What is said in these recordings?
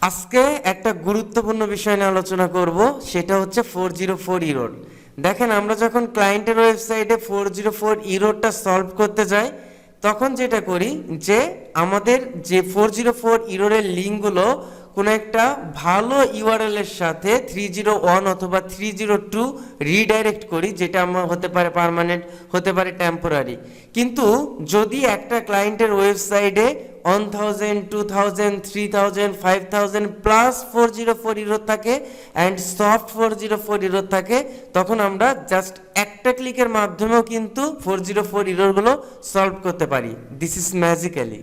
আজকে একটা গুরুত্বপূর্ণ বিষয় নিয়ে আলোচনা করব, সেটা হচ্ছে 404 ইরোর। দেখেন, আমরা যখন ক্লায়েন্টের ওয়েবসাইটে 404 ইরোরটা সলভ করতে যাই, তখন যেটা করি যে আমাদের যে 404 ইরোরের লিঙ্কগুলো কোনো একটা ভালো ইউআরএল এর সাথে 301 অথবা 302 রিডাইরেক্ট করি, যেটা আমার হতে পারে পার্মানেন্ট, হতে পারে টেম্পোরারি। কিন্তু যদি একটা ক্লায়েন্টের ওয়েবসাইটে 1000, 2000, 3000, 5000 প্লাস 404 ইরোর থাকে অ্যান্ড সফট 404 ইরোর থাকে, তখন আমরা জাস্ট একটা ক্লিকের মাধ্যমেও কিন্তু 404 ইরোরগুলো সলভ করতে পারি। This is magically.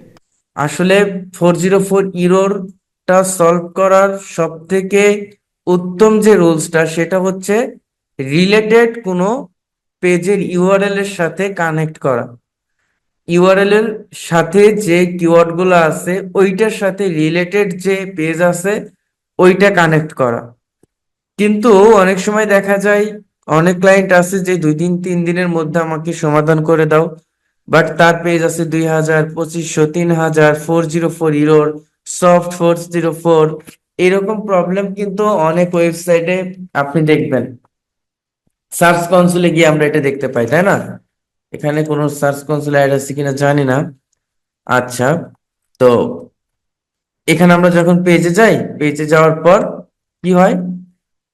আসলে 404 ইরোরটা সলভ করার সব থেকে উত্তম যে রুলসটা, সেটা হচ্ছে রিলেটেড কোনো পেজের ইউআরএল এর সাথে কানেক্ট করা। ইউআরএল এর সাথে যে কিওয়ার্ড গুলো আছে ওইটার সাথে রিলেটেড যে পেজ আছে ওইটা কানেক্ট করা। কিন্তু অনেক সময় দেখা যায় অনেক ক্লায়েন্ট আছে যে 2 দিন 3 দিনের মধ্যে আমাকে সমাধান করে দাও, বাট তার পেজ আছে 2000, 2500, 3000, 404 ইরোর, সফট 404। এরকম প্রবলেম কিন্তু অনেক ওয়েবসাইটে আপনি দেখবেন। সার্চ কনসোলে গিয়ে আমরা এটা দেখতে পাই, তাই না? এখানে কোনো সার্চ কনসোল অ্যাড আছে কিনা জানি না। আচ্ছা, তো এখানে আমরা যখন পেজে যাই, পেজে যাওয়ার পর কি হয়,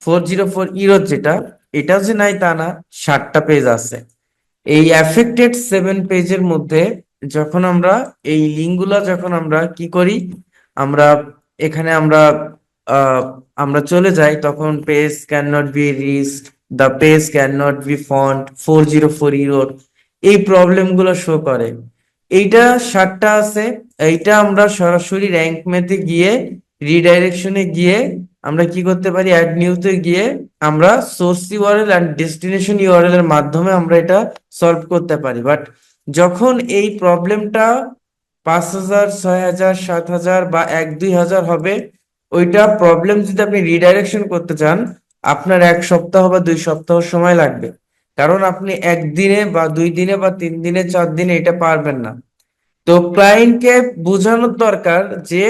404 ইরোর যেটা, এটা যে নাই তা না, 60টা পেজ আছে। এই অ্যাফেক্টেড 7 পেজের মধ্যে যখন আমরা এই লিঙ্কগুলা যখন আমরা কি করি, আমরা এখানে আহ, আমরা চলে যাই, তখন page can not be reached, the page can not be found, 404 error, এই প্রবলেম গুলো শো করে। এইটা 60টা আছে। এইটা আমরা সরাসরি র্যাঙ্ক ম্যাথে গিয়ে, রিডাইরেকশনে গিয়ে আমরা কি করতে পারি, অ্যাড নিউতে গিয়ে আমরা source URL and destination URL এর মাধ্যমে আমরা এটা সলভ করতে পারি। বাট যখন এই প্রবলেমটা 5000, 6000, 7000 বা 1-2000 হবে, ওইটা প্রবলেম যদি আপনি রিডাইরেকশন করতে চান, আপনার 1 সপ্তাহ বা 2 সপ্তাহ সময় লাগবে। কারণ আপনি একদিনে বা 2 দিনে বা 3 দিনে 4 দিনে এটা পারবেন না। তো ক্লায়েন্টকে বোঝানোর দরকার যে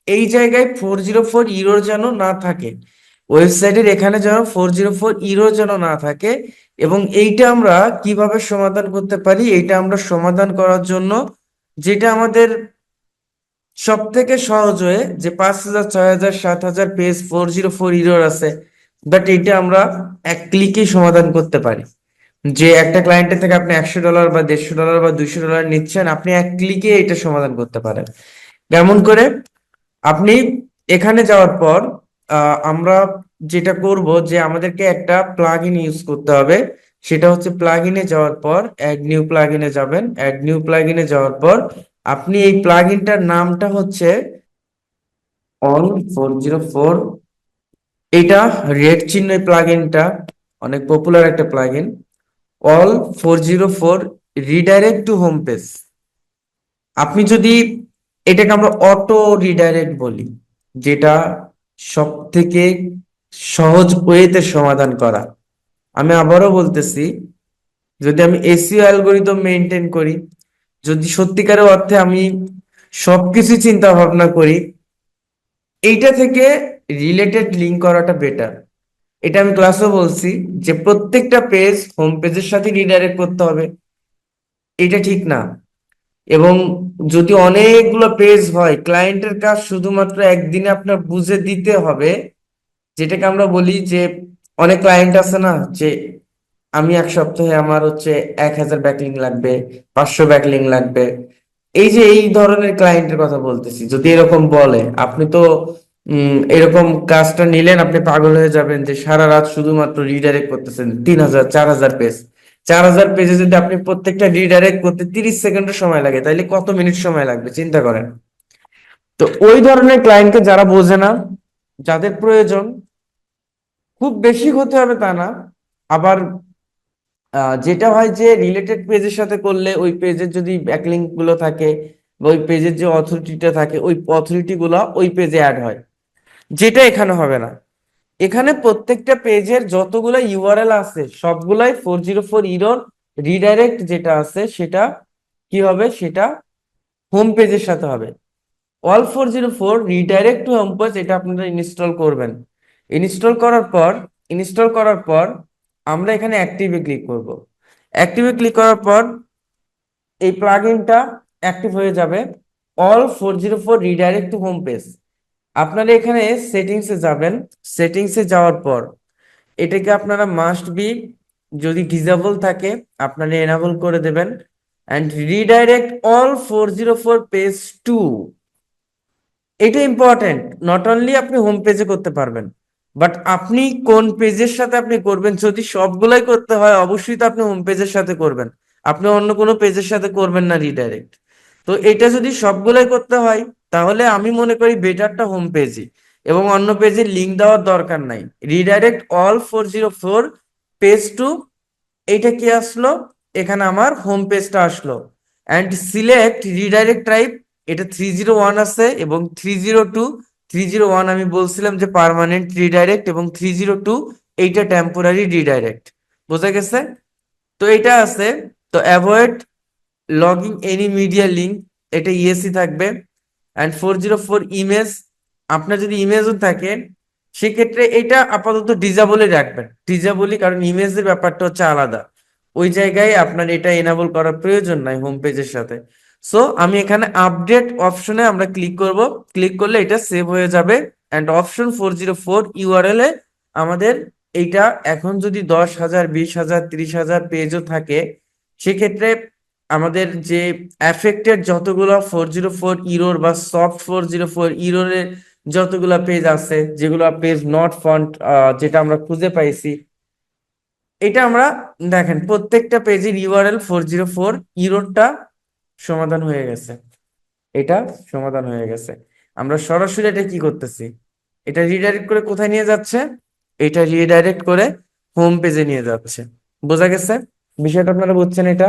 এই জায়গায় 404 ইরোর যেন না থাকে, ওয়েবসাইটের এখানে যেন 404 ইরোর যেন না থাকে। এবং এইটা আমরা কিভাবে সমাধান করতে পারি, এইটা আমরা সমাধান করার জন্য যেটা আমাদের সব থেকে সহজ হয়ে, যে 5000, 6000, 7000 পেজ 404 ইরোর আছে, বাট এটা আমরা এক ক্লিকেই সমাধান করতে পারি। যে একটা ক্লায়েন্টের থেকে আপনি $100 বা $150 বা $200 নিচ্ছেন, আপনি এক ক্লিকে এটা সমাধান করতে পারেন। কেমন করে? আপনি এখানে যাওয়ার পর আমরা যেটা করব, যে আমাদেরকে একটা প্লাগ ইন ইউজ করতে হবে। সেটা হচ্ছে প্লাগ ইনে যাওয়ার পর অ্যাড নিউ প্লাগ ইনে যাবেন। অ্যাড নিউ প্লাগ ইনে যাওয়ার পর আপনি এই প্লাগ ইনটার নামটা হচ্ছে অল 404। এটা রেড চিহ্ন প্লাগ ইনটা, অনেক পপুলার একটা plug in. All 404 redirect to home page. আপনি যদি এটাকে আমরা অটো রিডাইরেক্ট বলি, যেটা সব থেকে সহজ ওয়েতে সমাধান করা। আমি আবারও বলতেছি, যদি আমি এসইও অ্যালগোরিদম মেনটেন করি, যদি সত্যিকারের অর্থে আমি সবকিছু চিন্তা ভাবনা করি, এইটা থেকে রিলেটেড লিঙ্ক করাটা বেটার। এটা আমি ক্লাসে বলছি যে প্রত্যেকটা পেজ হোম পেজের সাথে রিডাইরেক্ট করতে হবে, এটা ঠিক না। এবং যদি অনেকগুলো পেজ হয়, ক্লায়েন্টের কাজ শুধুমাত্র একদিনে আপনার বুঝে দিতে হবে, যেটাকে আমরা বলি যে অনেক ক্লায়েন্ট আছে না, যে আমি 1 সপ্তাহে আমার হচ্ছে 1000 ব্যাকলিং লাগবে, 500 ব্যাকলিং লাগবে। এই যে এই ধরনের ক্লায়েন্টের কথা বলতেছি, যদি এরকম বলে, আপনি তো এরকম কাজটা নিলেন, আপনি পাগল হয়ে যাবেন যে সারা রাত শুধুমাত্র রিডাইরেক্ট করতেছেন 3000, 4000 পেজ। 4000 পেজে যদি আপনি প্রত্যেকটা রিডাইরেক্ট করতে 30 সেকেন্ডের সময় লাগে, তাইলে কত মিনিট সময় লাগবে চিন্তা করেন। তো ওই ধরনের ক্লায়েন্টকে যারা বোঝে না, যাদের প্রয়োজন খুব বেশি হতে হবে তা না, আবার যেটা হয় যে রিলেটেড পেজের সাথে করলে ওই পেজের যদি ব্যাকলিঙ্ক গুলো থাকে বা ওই পেজের যে অথরিটিটা থাকে, ওই অথরিটি গুলা ওই পেজে অ্যাড হয়, যেটা এখানে হবে না। এখানে প্রত্যেকটা পেজের যতগুলা ইউআরএল আছে সবগুলাই 404 ইরোর রিডাইরেক্ট যেটা আছে সেটা কি হবে, সেটা হোম পেজের সাথে হবে। All 404 redirect to home page, এটা আপনারা ইনস্টল করবেন। ইনস্টল করার পর আমরা এখানে অ্যাক্টিভে ক্লিক করব। অ্যাক্টিভে ক্লিক করার পর এই প্লাগইনটা অ্যাক্টিভ হয়ে যাবে। All 404 redirect to home page, আপনারা এখানে সেটিংসে যাবেন। সেটিংসে যাওয়ার পর এটাকে আপনারা মাস্ট বি, যদি ডিসেবল থাকে আপনারা এনাবল করে দেবেন। And redirect all 404 page to, এটা ইম্পর্টেন্ট। নট অনলি আপনি হোম পেজে করতে পারবেন, বাট আপনি কোন পেজের সাথে আপনি করবেন, যদি সবগুলাই করতে হয় অবশ্যই তো আপনি হোম পেজের সাথে করবেন, আপনি অন্য কোনো পেজের সাথে করবেন না রিডাইরেক্ট। তো এটা যদি সবগুলাই করতে হয় তাহলে আমি মনে করি বেটারটা হোম পেজই, এবং অন্য পেজে লিঙ্ক দেওয়ার দরকার নাই। রিডাইরেক্ট অল 404 পেজ টু, এইটা কি আসলো, এখানে আমার হোম পেজটা আসলো। অ্যান্ড সিলেক্ট রিডাইরেক্ট টাইপ, এটা 301 আছে এবং 302। 301 আমি বলছিলাম যে পার্মানেন্ট রিডাইরেক্ট, এবং 302 এইটা টেম্পোরারি রিডাইরেক্ট। বোঝা গেছে? তো এটা আছে। তো avoid logging any media link, এটা ইয়েসই থাকবে। অ্যান্ড 404 ইমেজ, আপনার যদি ইমেজও থাকে সেক্ষেত্রে এটা আপাতত ডিজাবলই রাখবেন, ডিজাবলই, কারণ ইমেজের ব্যাপারটা হচ্ছে আলাদা। ওই জায়গায় আপনার এটা এনাবল করার প্রয়োজন নাই হোম পেজের সাথে। সো আমি এখানে আপডেট অপশনে আমরা ক্লিক করব। ক্লিক করলে এটা সেভ হয়ে যাবে। অ্যান্ড অপশন 404 ইউআরএল এ আমাদের এইটা এখন যদি 10,000, 20,000, 30,000 পেজও থাকে, সেক্ষেত্রে আমাদের যে অ্যাফেক্টেড যতগুলো 404 ইরোর বা সফট 404 ইরোরের যতগুলা পেজ আছে, যেগুলো পেজ নট ফাউন্ড, যেটা আমরা খুঁজে পাইছি, এটা আমরা দেখেন প্রত্যেকটা পেজের ইউআরএল 404 ইরোরটা সমাধান হয়ে গেছে। এটা সমাধান হয়ে গেছে। আমরা সরাসরি এটা কি করতেছি, এটা রিডাইরেক্ট করে কোথায় নিয়ে যাচ্ছে, এটা রিডাইরেক্ট করে হোম পেজে নিয়ে যাচ্ছে। বোঝা গেছে বিষয়টা? আপনারা বুঝছেন এটা?